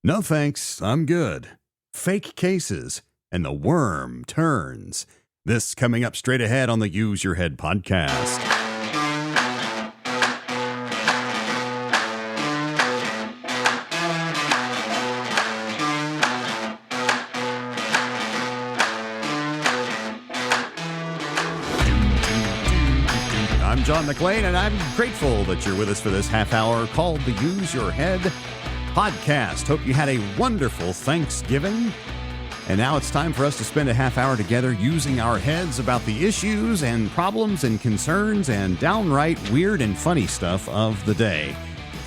No thanks, I'm good. Fake cases, and the worm turns. This coming up straight ahead on the Use Your Head podcast. I'm John McLean, and I'm grateful that you're with us for this half hour called the Use Your Head podcast. Hope you had a wonderful Thanksgiving. And now it's time for us to spend a half hour together using our heads about the issues and problems and concerns and downright weird and funny stuff of the day.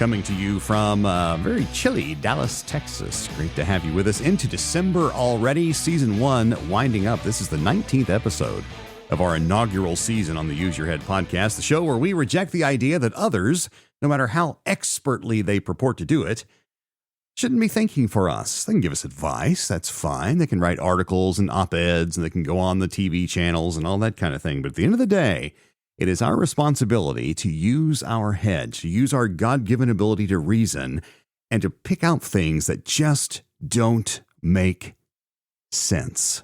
Coming to you from very chilly Dallas, Texas. Great to have you with us into December already. Season 1 winding up. This is the 19th episode of our inaugural season on the Use Your Head podcast, the show where we reject the idea that others, no matter how expertly they purport to do it, shouldn't be thinking for us. They can give us advice. That's fine. They can write articles and op-eds, and they can go on the TV channels and all that kind of thing. But at the end of the day, it is our responsibility to use our head, to use our God-given ability to reason, and to pick out things that just don't make sense.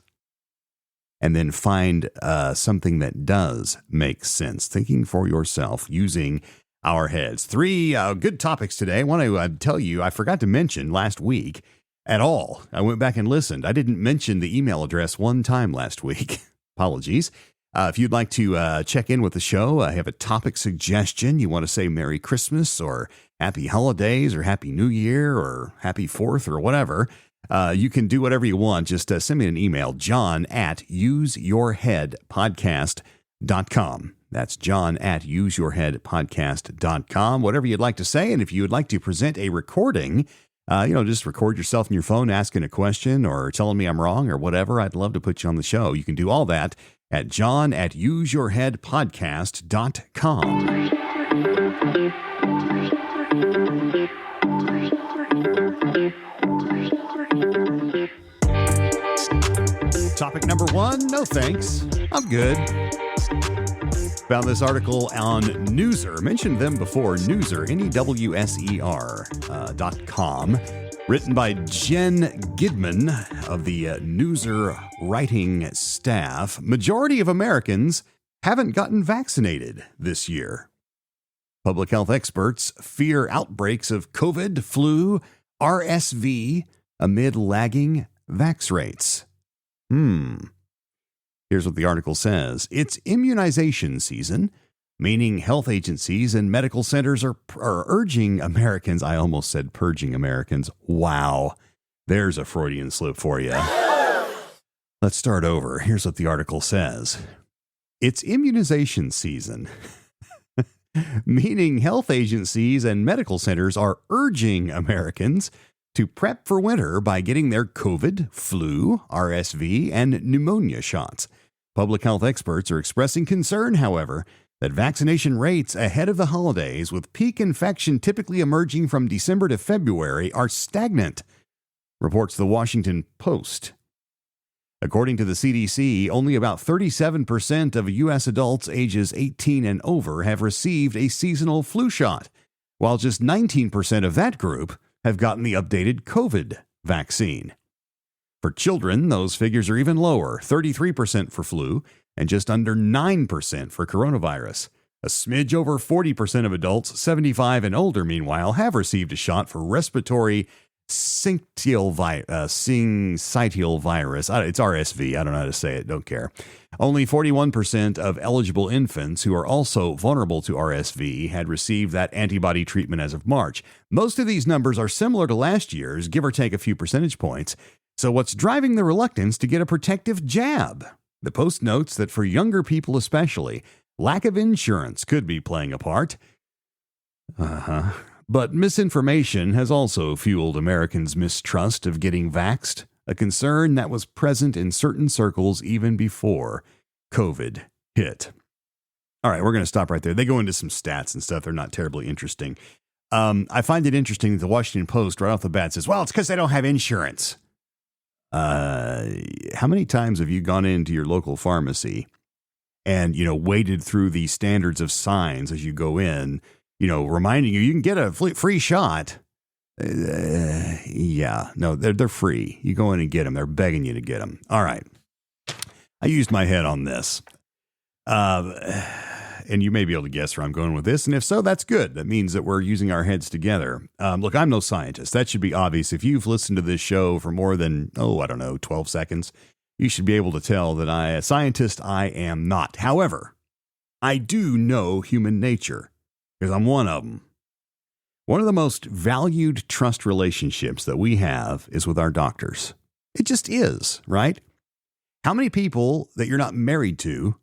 And then find something that does make sense. Thinking for yourself, using our heads. 3 good topics today. I want to tell you, I forgot to mention last week at all. I went back and listened. I didn't mention the email address one time last week. Apologies. If you'd like to check in with the show, I have a topic suggestion. You want to say Merry Christmas or Happy Holidays or Happy New Year or Happy 4th or whatever. You can do whatever you want. Just send me an email, john@useyourheadpodcast.com. That's john@useyourheadpodcast.com. Whatever you'd like to say. And if you would like to present a recording, just record yourself on your phone asking a question or telling me I'm wrong or whatever. I'd love to put you on the show. You can do all that at john@useyourheadpodcast.com. Topic number 1, no thanks. I'm good. Found this article on Newser. Mentioned them before. Newser, NEWSER.com. Written by Jen Gidman of the Newser writing staff. Majority of Americans haven't gotten vaccinated this year. Public health experts fear outbreaks of COVID, flu, RSV amid lagging vax rates. Here's what the article says. It's immunization season, meaning health agencies and medical centers are urging Americans. I almost said purging Americans. Wow. There's a Freudian slip for you. Let's start over. Here's what the article says. It's immunization season, meaning health agencies and medical centers are urging Americans to prep for winter by getting their COVID, flu, RSV, and pneumonia shots. Public health experts are expressing concern, however, that vaccination rates ahead of the holidays, with peak infection typically emerging from December to February, are stagnant, reports the Washington Post. According to the CDC, only about 37% of U.S. adults ages 18 and over have received a seasonal flu shot, while just 19% of that group have gotten the updated COVID vaccine. For children, those figures are even lower, 33% for flu and just under 9% for coronavirus. A smidge over 40% of adults 75 and older, meanwhile, have received a shot for respiratory syncytial virus. It's RSV. I don't know how to say it. Don't care. Only 41% of eligible infants who are also vulnerable to RSV had received that antibody treatment as of March. Most of these numbers are similar to last year's, give or take a few percentage points. So what's driving the reluctance to get a protective jab? The Post notes that for younger people especially, lack of insurance could be playing a part. But misinformation has also fueled Americans' mistrust of getting vaxxed, a concern that was present in certain circles even before COVID hit. All right, we're going to stop right there. They go into some stats and stuff. They're not terribly interesting. I find it interesting that the Washington Post right off the bat says, well, it's because they don't have insurance. How many times have you gone into your local pharmacy and, waded through the standards of signs as you go in, reminding you can get a free shot Yeah, no, they're free. You go in and get them. They're begging you to get them. All right. I used my head on this. And you may be able to guess where I'm going with this. And if so, that's good. That means that we're using our heads together. Look, I'm no scientist. That should be obvious. If you've listened to this show for more than, 12 seconds, you should be able to tell that a scientist I am not. However, I do know human nature because I'm one of them. One of the most valued trust relationships that we have is with our doctors. It just is, right? How many people that you're not married to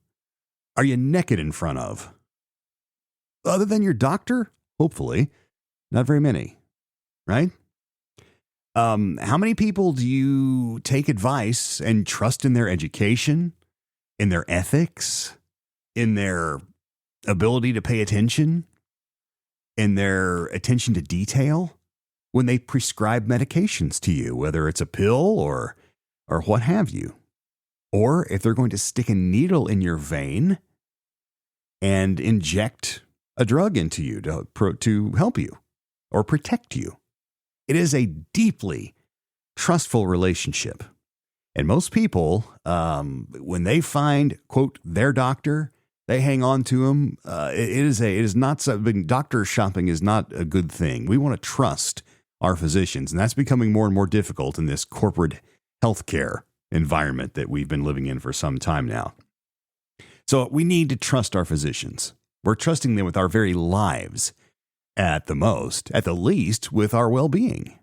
are you naked in front of? Other than your doctor? Hopefully. Not very many, right? How many people do you take advice and trust in their education, in their ethics, in their ability to pay attention, in their attention to detail when they prescribe medications to you, whether it's a pill or what have you? Or if they're going to stick a needle in your vein and inject a drug into you to help you or protect you. It is a deeply trustful relationship. And most people, when they find, quote, their doctor, they hang on to him. It is not something, doctor shopping is not a good thing. We want to trust our physicians, and that's becoming more and more difficult in this corporate healthcare environment that we've been living in for some time now. So we need to trust our physicians. We're trusting them with our very lives at the least with our well-being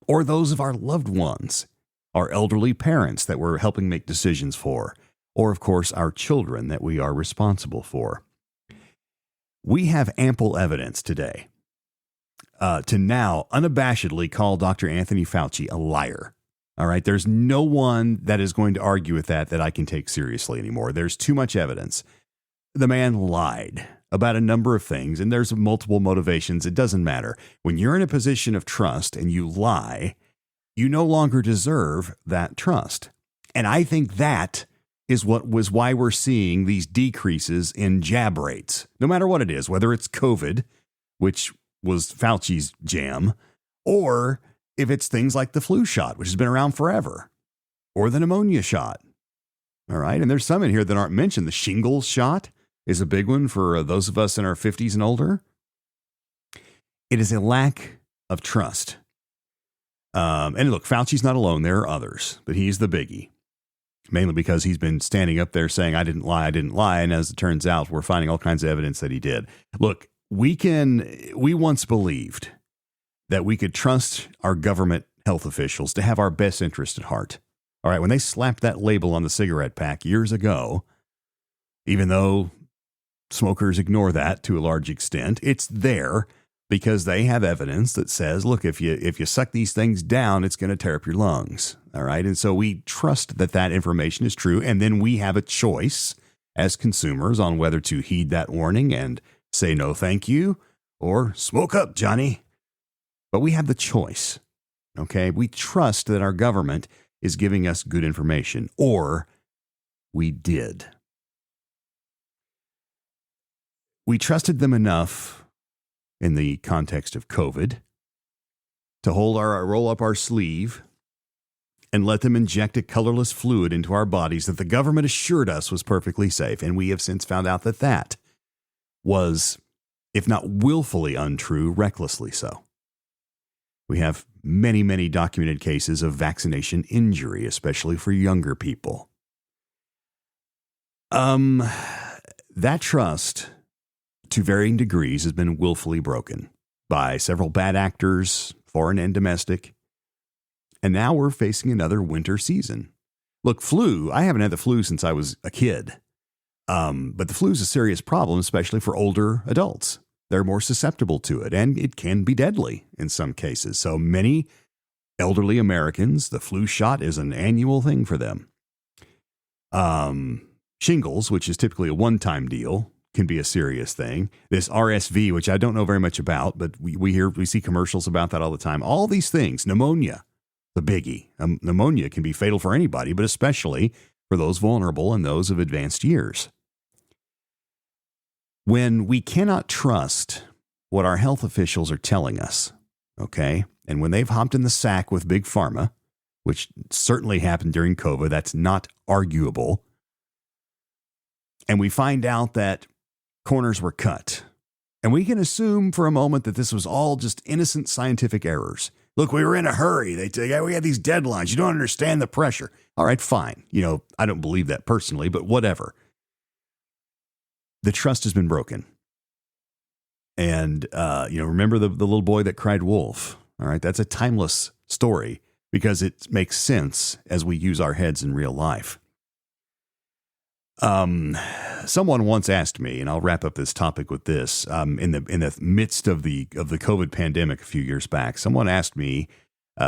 or those of our loved ones, our elderly parents that we're helping make decisions for, or of course our children that we are responsible for. We have ample evidence today to now unabashedly call Dr. Anthony Fauci a liar. All right. There's no one that is going to argue with that I can take seriously anymore. There's too much evidence. The man lied about a number of things, and there's multiple motivations. It doesn't matter. When you're in a position of trust and you lie, you no longer deserve that trust. And I think that is why we're seeing these decreases in jab rates, no matter what it is, whether it's COVID, which was Fauci's jam, or if it's things like the flu shot, which has been around forever, or the pneumonia shot. All right. And there's some in here that aren't mentioned. The shingles shot is a big one for those of us in our 50s and older. It is a lack of trust. And look, Fauci's not alone. There are others, but he's the biggie, mainly because he's been standing up there saying, I didn't lie. And as it turns out, we're finding all kinds of evidence that he did. Look, we once believed that we could trust our government health officials to have our best interest at heart. All right, when they slapped that label on the cigarette pack years ago, even though smokers ignore that to a large extent, it's there because they have evidence that says, look, if you suck these things down, it's going to tear up your lungs. All right, and so we trust that information is true, and then we have a choice as consumers on whether to heed that warning and say no thank you or smoke up, Johnny. But we have the choice, okay? We trust that our government is giving us good information, or we did. We trusted them enough in the context of COVID to roll up our sleeve and let them inject a colorless fluid into our bodies that the government assured us was perfectly safe. And we have since found out that was, if not willfully untrue, recklessly so. We have many, many documented cases of vaccination injury, especially for younger people. That trust, to varying degrees, has been willfully broken by several bad actors, foreign and domestic. And now we're facing another winter season. Look, flu, I haven't had the flu since I was a kid. But the flu is a serious problem, especially for older adults. They're more susceptible to it, and it can be deadly in some cases. So many elderly Americans, the flu shot is an annual thing for them. Shingles, which is typically a one-time deal, can be a serious thing. This RSV, which I don't know very much about, but we see commercials about that all the time. All these things, pneumonia, the biggie. Pneumonia can be fatal for anybody, but especially for those vulnerable and those of advanced years. When we cannot trust what our health officials are telling us, okay? And when they've hopped in the sack with Big Pharma, which certainly happened during COVID, that's not arguable, and we find out that corners were cut, and we can assume for a moment that this was all just innocent scientific errors. Look, we were in a hurry. We had these deadlines. You don't understand the pressure. All right, fine. I don't believe that personally, but whatever. The trust has been broken. And, remember the little boy that cried wolf. All right, that's a timeless story because it makes sense as we use our heads in real life. Someone once asked me, and I'll wrap up this topic with this, in the midst of the COVID pandemic a few years back, someone asked me,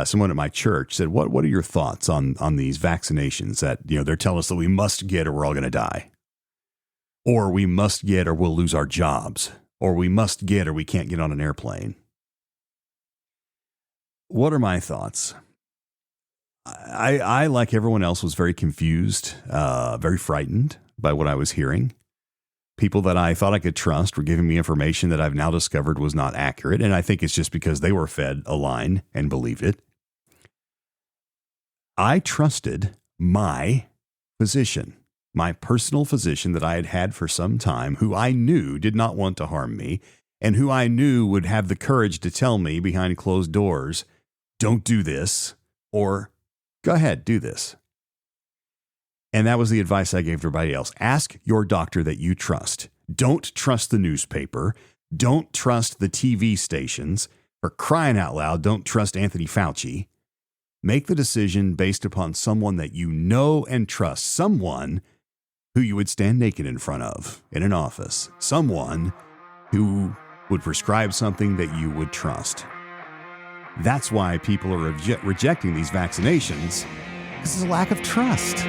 someone at my church said, what are your thoughts on these vaccinations that, they're telling us that we must get or we're all going to die, or we must get or we'll lose our jobs, or we must get or we can't get on an airplane. What are my thoughts? I, like everyone else, was very confused, very frightened by what I was hearing. People that I thought I could trust were giving me information that I've now discovered was not accurate, and I think it's just because they were fed a line and believed it. I trusted my physician, my personal physician that I had had for some time, who I knew did not want to harm me, and who I knew would have the courage to tell me behind closed doors, don't do this, or go ahead, do this. And that was the advice I gave to everybody else. Ask your doctor that you trust. Don't trust the newspaper. Don't trust the TV stations. For crying out loud, don't trust Anthony Fauci. Make the decision based upon someone that you know and trust. Someone who you would stand naked in front of in an office. Someone who would prescribe something that you would trust. That's why people are rejecting these vaccinations. This is a lack of trust.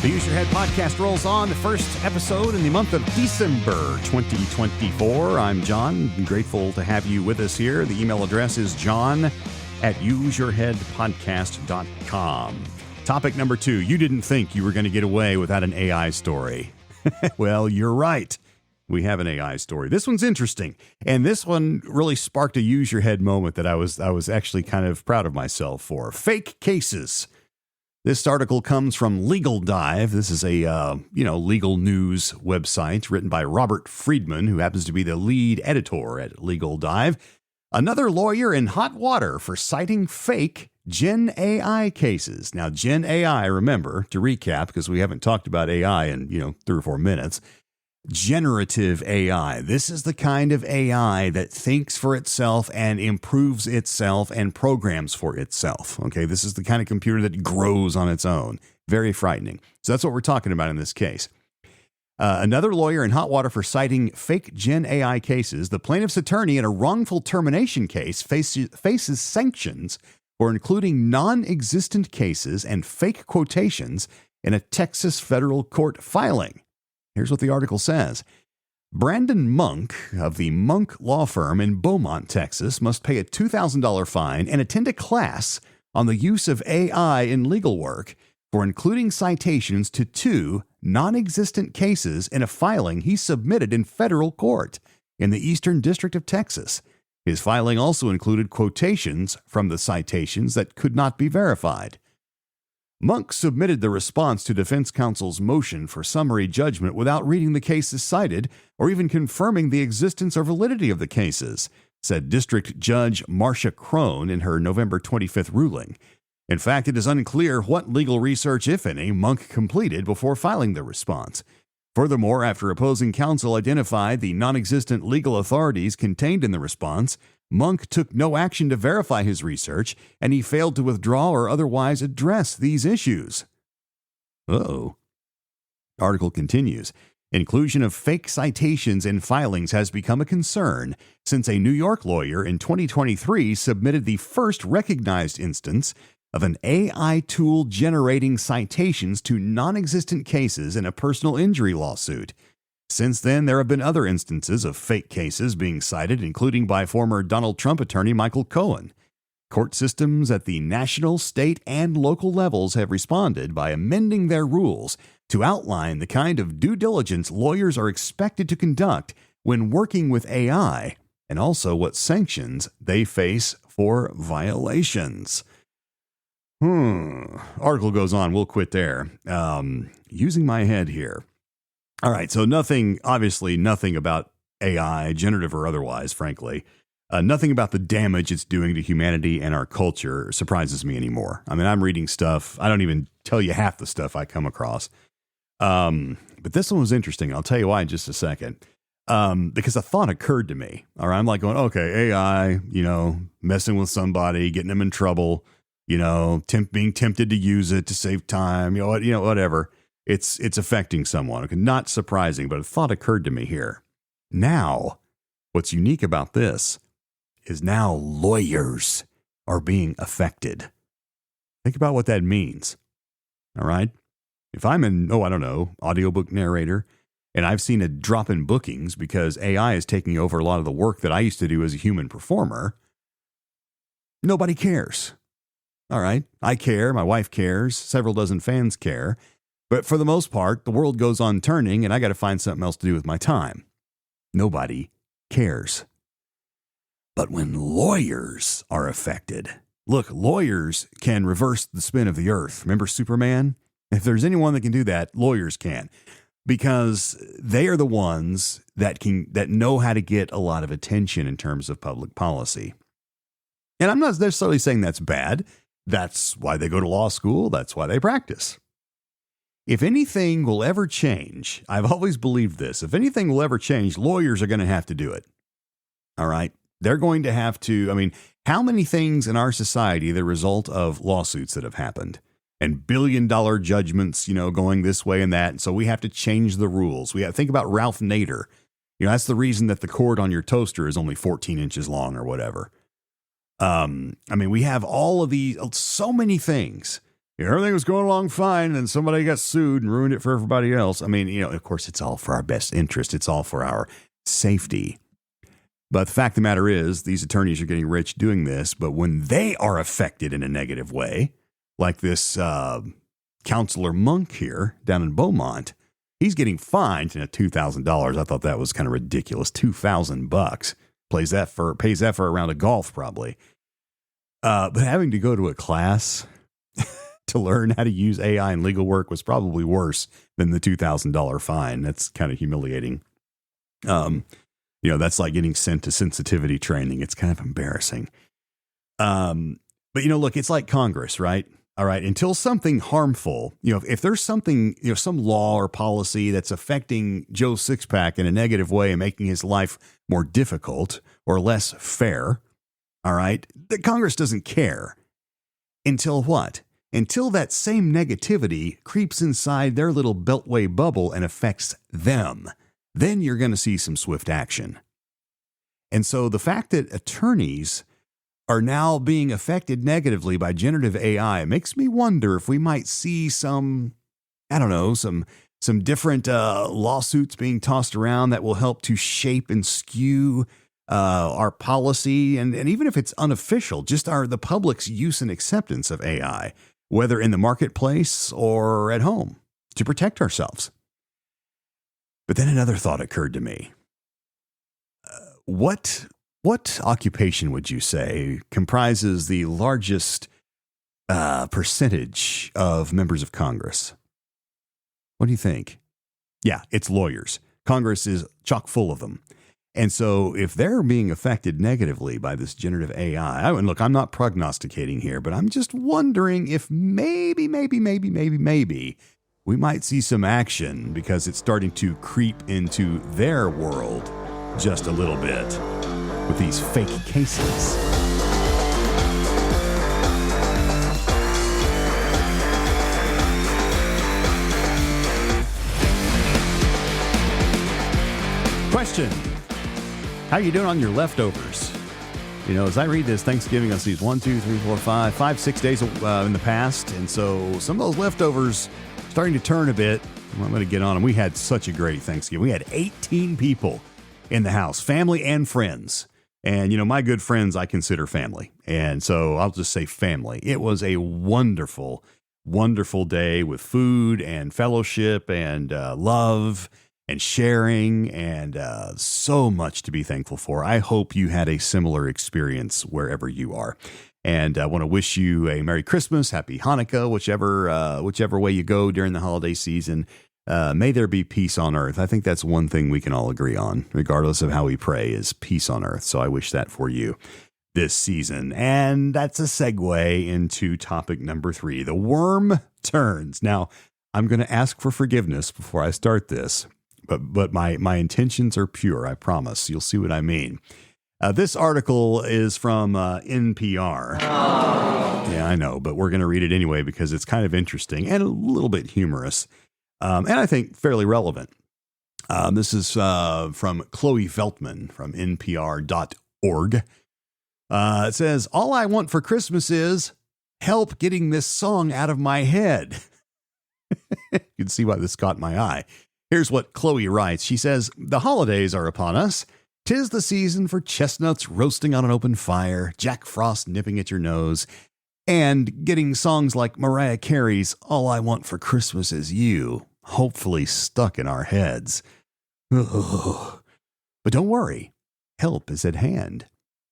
The Use Your Head podcast rolls on, the first episode in the month of December 2024. I'm John. I'm grateful to have you with us here. The email address is john@useyourheadpodcast.com. Topic number 2, you didn't think you were going to get away without an AI story. Well, you're right. We have an AI story. This one's interesting. And this one really sparked a use your head moment that I was actually kind of proud of myself for. Fake cases. This article comes from Legal Dive. This is a legal news website written by Robert Friedman, who happens to be the lead editor at Legal Dive. Another lawyer in hot water for citing fake Gen AI cases. Now, Gen AI, remember, to recap, because we haven't talked about AI in 3 or 4 minutes. Generative AI. This is the kind of AI that thinks for itself and improves itself and programs for itself. Okay, this is the kind of computer that grows on its own. Very frightening. So that's what we're talking about in this case. Another lawyer in hot water for citing fake Gen AI cases. The plaintiff's attorney in a wrongful termination case faces sanctions for including non-existent cases and fake quotations in a Texas federal court filing. Here's what the article says. Brandon Monk of the Monk Law Firm in Beaumont, Texas, must pay a $2,000 fine and attend a class on the use of AI in legal work for including citations to 2 non-existent cases in a filing he submitted in federal court in the Eastern District of Texas. His filing also included quotations from the citations that could not be verified. Monk submitted the response to defense counsel's motion for summary judgment without reading the cases cited or even confirming the existence or validity of the cases, said District Judge Marcia Crone in her November 25th ruling. In fact, it is unclear what legal research, if any, Monk completed before filing the response. Furthermore, after opposing counsel identified the non-existent legal authorities contained in the response, Monk took no action to verify his research, and he failed to withdraw or otherwise address these issues. Article continues. Inclusion of fake citations in filings has become a concern since a New York lawyer in 2023 submitted the first recognized instance of an AI tool generating citations to non-existent cases in a personal injury lawsuit. Since then, there have been other instances of fake cases being cited, including by former Donald Trump attorney Michael Cohen. Court systems at the national, state, and local levels have responded by amending their rules to outline the kind of due diligence lawyers are expected to conduct when working with AI, and also what sanctions they face for violations. Article goes on. We'll quit there. Using my head here. All right. So obviously nothing about AI, generative or otherwise, frankly. Nothing about the damage it's doing to humanity and our culture surprises me anymore. I mean, I'm reading stuff. I don't even tell you half the stuff I come across. But this one was interesting. I'll tell you why in just a second. Because a thought occurred to me. All right. I'm like going, okay, AI, messing with somebody, getting them in trouble, being tempted to use it to save time, whatever. It's affecting someone. Okay, not surprising, but a thought occurred to me here. Now, what's unique about this is now lawyers are being affected. Think about what that means. All right. If I'm an, audiobook narrator, and I've seen a drop in bookings because AI is taking over a lot of the work that I used to do as a human performer, nobody cares. All right. I care. My wife cares. Several dozen fans care. But for the most part, the world goes on turning and I got to find something else to do with my time. Nobody cares. But when lawyers are affected, look, lawyers can reverse the spin of the earth. Remember Superman? If there's anyone that can do that, lawyers can, because they are the ones that know how to get a lot of attention in terms of public policy. And I'm not necessarily saying that's bad. That's why they go to law school. That's why they practice. If anything will ever change, I've always believed this. If anything will ever change, lawyers are going to have to do it. All right. They're going to have to. How many things in our society are the result of lawsuits that have happened and billion-dollar judgments, going this way and that. And so we have to change the rules. We have to think about Ralph Nader. That's the reason that the cord on your toaster is only 14 inches long or whatever. We have all of these, so many things. Everything was going along fine, and then somebody got sued and ruined it for everybody else. Of course, it's all for our best interest. It's all for our safety. But the fact of the matter is, these attorneys are getting rich doing this. But when they are affected in a negative way, like this Counselor Monk here down in Beaumont, he's getting fined $2,000. I thought that was kind of ridiculous. $2,000 pays that for a round of golf probably. But having to go to a class to learn how to use AI in legal work was probably worse than the $2,000 fine. That's kind of humiliating. That's like getting sent to sensitivity training. It's kind of embarrassing. But look, it's like Congress, right? All right. Until something harmful, if there's something, some law or policy that's affecting Joe Sixpack in a negative way and making his life more difficult or less fair, all right, the Congress doesn't care. Until what? Until that same negativity creeps inside their little beltway bubble and affects them. Then you're going to see some swift action. And so the fact that attorneys are now being affected negatively by generative AI makes me wonder if we might see some different lawsuits being tossed around that will help to shape and skew our policy. And even if it's unofficial, just the public's use and acceptance of AI, whether in the marketplace or at home, to protect ourselves. But then another thought occurred to me. What occupation would you say comprises the largest percentage of members of Congress? What do you think? Yeah, it's lawyers. Congress is chock full of them. And so if they're being affected negatively by this generative AI, and look, I'm not prognosticating here, but I'm just wondering if maybe we might see some action because it's starting to creep into their world just a little bit with these fake cases. Question: how are you doing on your leftovers? As I read this, Thanksgiving, I see 1, 2, 3, 4, 5, 6 days in the past. And so some of those leftovers starting to turn a bit. I'm going to get on them. We had such a great Thanksgiving. We had 18 people in the house, family and friends. And, my good friends, I consider family. And so I'll just say family. It was a wonderful, wonderful day with food and fellowship and love and sharing and so much to be thankful for. I hope you had a similar experience wherever you are. And I want to wish you a Merry Christmas, Happy Hanukkah, whichever way you go during the holiday season. May there be peace on earth. I think that's one thing we can all agree on, regardless of how we pray, is peace on earth. So I wish that for you this season. And that's a segue into topic number 3. The worm turns. Now, I'm going to ask for forgiveness before I start this, but my intentions are pure, I promise. You'll see what I mean. This article is from NPR. Oh. Yeah, I know, but we're going to read it anyway because it's kind of interesting and a little bit humorous, and I think fairly relevant. This is from Chloe Veltman from NPR.org. It says, "All I want for Christmas is help getting this song out of my head." You can see why this caught my eye. Here's what Chloe writes. She says, "The holidays are upon us. 'Tis the season for chestnuts roasting on an open fire, Jack Frost nipping at your nose, and getting songs like Mariah Carey's All I Want for Christmas Is You, hopefully stuck in our heads. Ugh. But don't worry, help is at hand.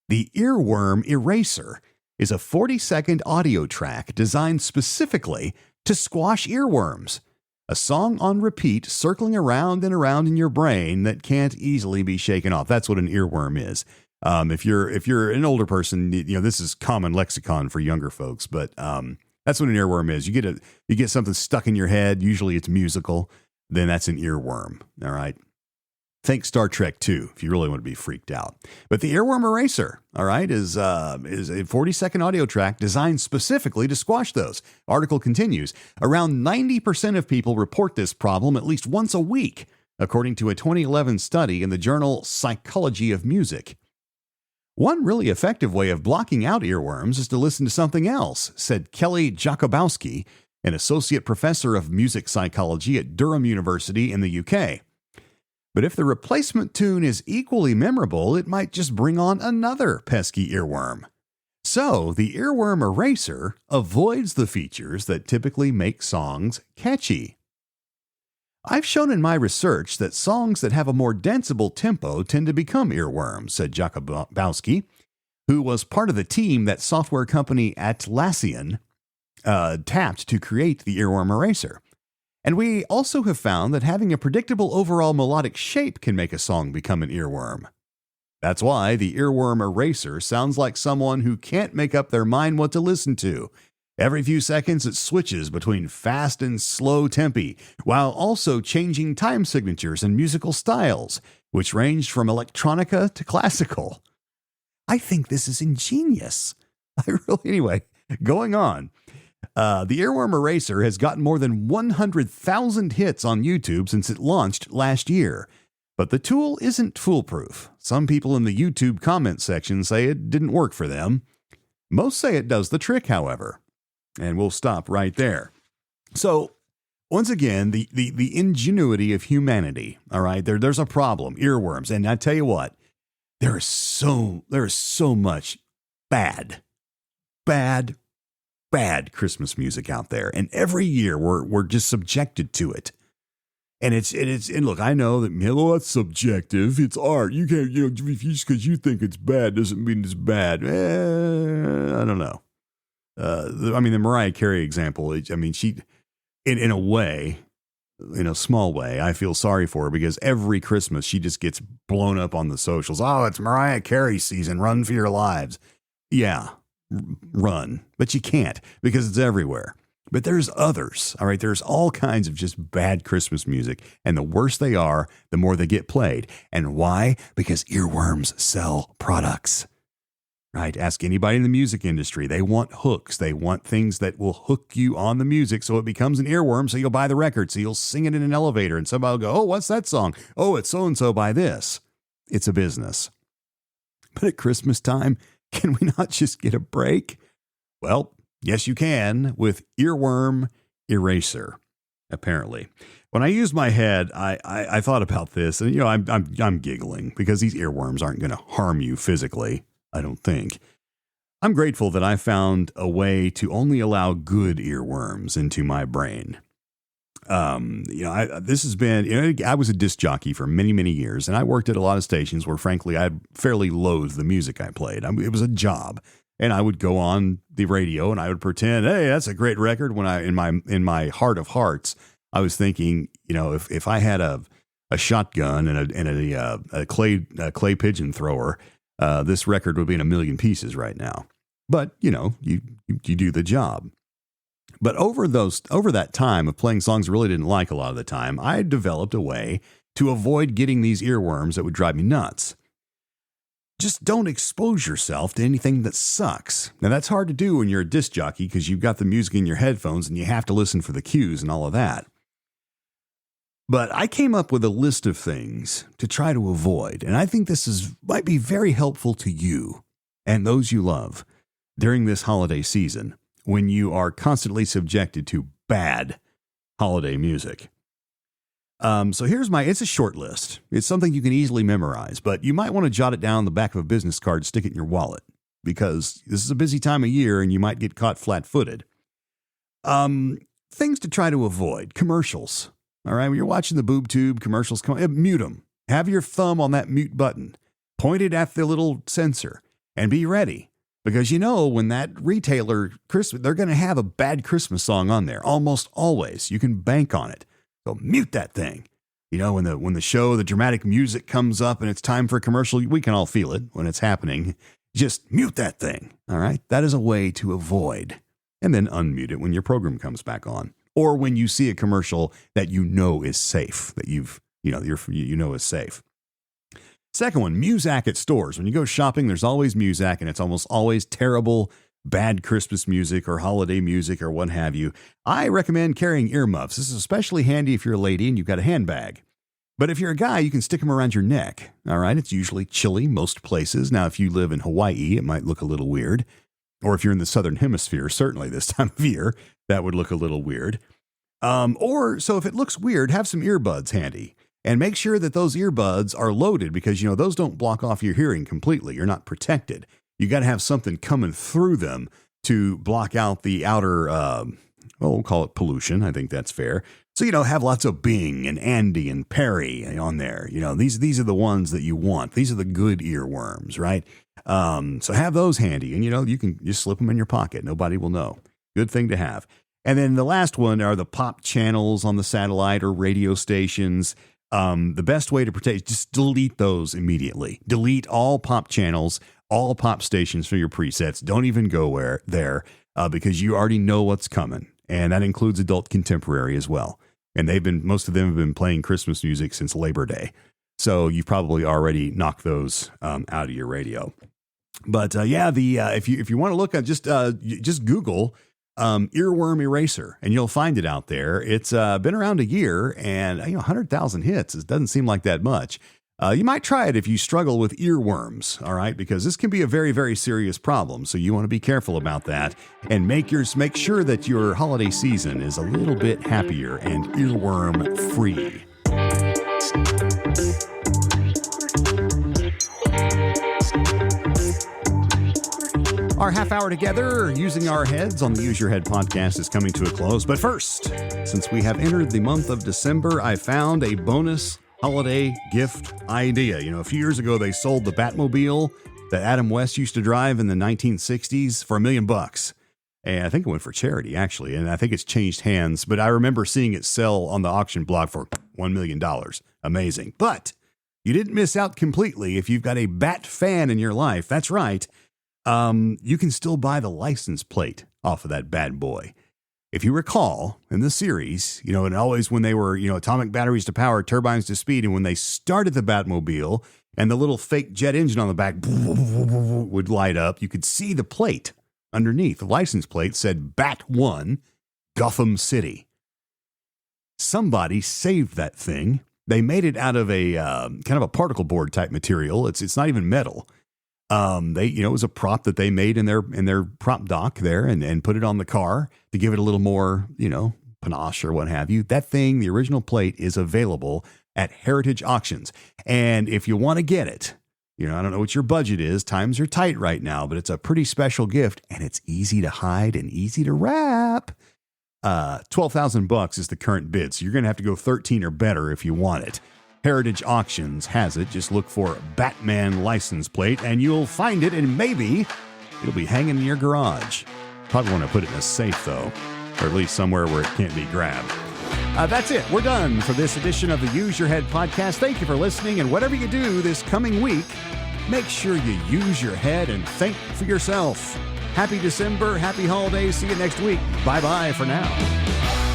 The Earworm Eraser is a 40-second audio track designed specifically to squash earworms. A song on repeat circling around and around in your brain that can't easily be shaken off." That's what an earworm is. If you're an older person, this is common lexicon for younger folks, but that's what an earworm is. You get something stuck in your head. Usually it's musical. Then that's an earworm. All right. Think Star Trek 2 if you really want to be freaked out. But the Earworm Eraser, all right, is a 40-second audio track designed specifically to squash those. Article continues. Around 90% of people report this problem at least once a week, according to a 2011 study in the journal Psychology of Music. One really effective way of blocking out earworms is to listen to something else, said Kelly Jakubowski, an associate professor of music psychology at Durham University in the UK. But if the replacement tune is equally memorable, it might just bring on another pesky earworm. So the Earworm Eraser avoids the features that typically make songs catchy. I've shown in my research that songs that have a more danceable tempo tend to become earworms, said Jakubowski, who was part of the team that software company Atlassian tapped to create the Earworm Eraser. And we also have found that having a predictable overall melodic shape can make a song become an earworm. That's why the Earworm Eraser sounds like someone who can't make up their mind what to listen to. Every few seconds it switches between fast and slow tempi, while also changing time signatures and musical styles, which range from electronica to classical. I think this is ingenious. Anyway, going on. The Earworm Eraser has gotten more than 100,000 hits on YouTube since it launched last year. But the tool isn't foolproof. Some people in the YouTube comment section say it didn't work for them. Most say it does the trick, however. And we'll stop right there. So, once again, the ingenuity of humanity, all right? There's a problem, earworms. And I tell you what, there is so much bad Christmas music out there, and every year we're just subjected to it. And and look, I know that that's subjective. It's art. You can't, just because you think it's bad doesn't mean it's bad. I don't know. The Mariah Carey example. She, in a way, in a small way, I feel sorry for her because every Christmas she just gets blown up on the socials. Oh, it's Mariah Carey season. Run for your lives. Yeah. Run, but you can't because it's everywhere. But there's others, all right? There's all kinds of just bad Christmas music, and the worse they are, the more they get played. And why? Because earworms sell products, right? Ask anybody in the music industry. They want hooks. They want things that will hook you on the music so it becomes an earworm, so you'll buy the record, so you'll sing it in an elevator, and somebody will go, oh, what's that song? Oh, it's so-and-so by this. It's a business. But at Christmas time, can we not just get a break? Well, yes, you can with Earworm Eraser, apparently. When I used my head, I thought about this, and I'm giggling because these earworms aren't going to harm you physically, I don't think. I'm grateful that I found a way to only allow good earworms into my brain. This has been, I was a disc jockey for many, many years, and I worked at a lot of stations where, frankly, I fairly loathed the music I played. It was a job, and I would go on the radio and I would pretend, hey, that's a great record. When in my heart of hearts, I was thinking, if I had a shotgun and a clay pigeon thrower, this record would be in a million pieces right now. But you do the job. But over that time of playing songs I really didn't like a lot of the time, I developed a way to avoid getting these earworms that would drive me nuts. Just don't expose yourself to anything that sucks. Now, that's hard to do when you're a disc jockey because you've got the music in your headphones and you have to listen for the cues and all of that. But I came up with a list of things to try to avoid, and I think this might be very helpful to you and those you love during this holiday season, when you are constantly subjected to bad holiday music. So it's a short list. It's something you can easily memorize, but you might want to jot it down on the back of a business card, stick it in your wallet, because this is a busy time of year and you might get caught flat-footed. Things to try to avoid. Commercials. All right, when you're watching the boob tube commercials, mute them. Have your thumb on that mute button. Point it at the little sensor and be ready. Because when that retailer, they're going to have a bad Christmas song on there, almost always. You can bank on it. So mute that thing. When the dramatic music comes up and it's time for a commercial, we can all feel it when it's happening. Just mute that thing. All right. That is a way to avoid, and then unmute it when your program comes back on, or when you see a commercial that is safe, that is safe. Second one, Muzak at stores. When you go shopping, there's always Muzak, and it's almost always terrible, bad Christmas music or holiday music or what have you. I recommend carrying earmuffs. This is especially handy if you're a lady and you've got a handbag. But if you're a guy, you can stick them around your neck. All right, it's usually chilly most places. Now, if you live in Hawaii, it might look a little weird. Or if you're in the southern hemisphere, certainly this time of year, that would look a little weird. So if it looks weird, have some earbuds handy. And make sure that those earbuds are loaded because, those don't block off your hearing completely. You're not protected. You got to have something coming through them to block out the outer, we'll call it pollution. I think that's fair. So, have lots of Bing and Andy and Perry on there. These are the ones that you want. These are the good earworms, right? So have those handy and, you can just slip them in your pocket. Nobody will know. Good thing to have. And then the last one are the pop channels on the satellite or radio stations. The best way to protect, just delete those immediately. Delete all pop channels, all pop stations for your presets. Don't even go there because you already know what's coming. And that includes adult contemporary as well. And most of them have been playing Christmas music since Labor Day. So you've probably already knocked those out of your radio. But if you want to look at just Google earworm eraser, and you'll find it out there. It's been around a year, and 100,000 hits. It doesn't seem like that much. You might try it if you struggle with earworms, all right, because this can be a very, very serious problem. So you want to be careful about that and make sure that your holiday season is a little bit happier and earworm free. Our half hour together using our heads on the Use Your Head podcast is coming to a close. But first, since we have entered the month of December, I found a bonus holiday gift idea. A few years ago, they sold the Batmobile that Adam West used to drive in the 1960s for $1 million. And I think it went for charity, actually. And I think it's changed hands. But I remember seeing it sell on the auction block for $1 million. Amazing. But you didn't miss out completely if you've got a Bat fan in your life. That's right. You can still buy the license plate off of that bad boy. If you recall in the series, and always when they were, atomic batteries to power, turbines to speed, and when they started the Batmobile and the little fake jet engine on the back would light up, you could see the plate underneath. The license plate said Bat 1, Gotham City. Somebody saved that thing. They made it out of a kind of a particle board type material. It's not even metal. It was a prop that they made in their prop dock there and put it on the car to give it a little more, panache or what have you. That thing, the original plate, is available at Heritage Auctions. And if you want to get it, I don't know what your budget is. Times are tight right now, but it's a pretty special gift, and it's easy to hide and easy to wrap. $12,000 is the current bid, so you're going to have to go 13 or better if you want it. Heritage Auctions has it. Just look for Batman license plate, and you'll find it, and maybe it'll be hanging in your garage. Probably want to put it in a safe, though, or at least somewhere where it can't be grabbed. That's it. We're done for this edition of the Use Your Head podcast. Thank you for listening, and whatever you do this coming week, make sure you use your head and think for yourself. Happy December, happy holidays. See you next week. Bye-bye for now.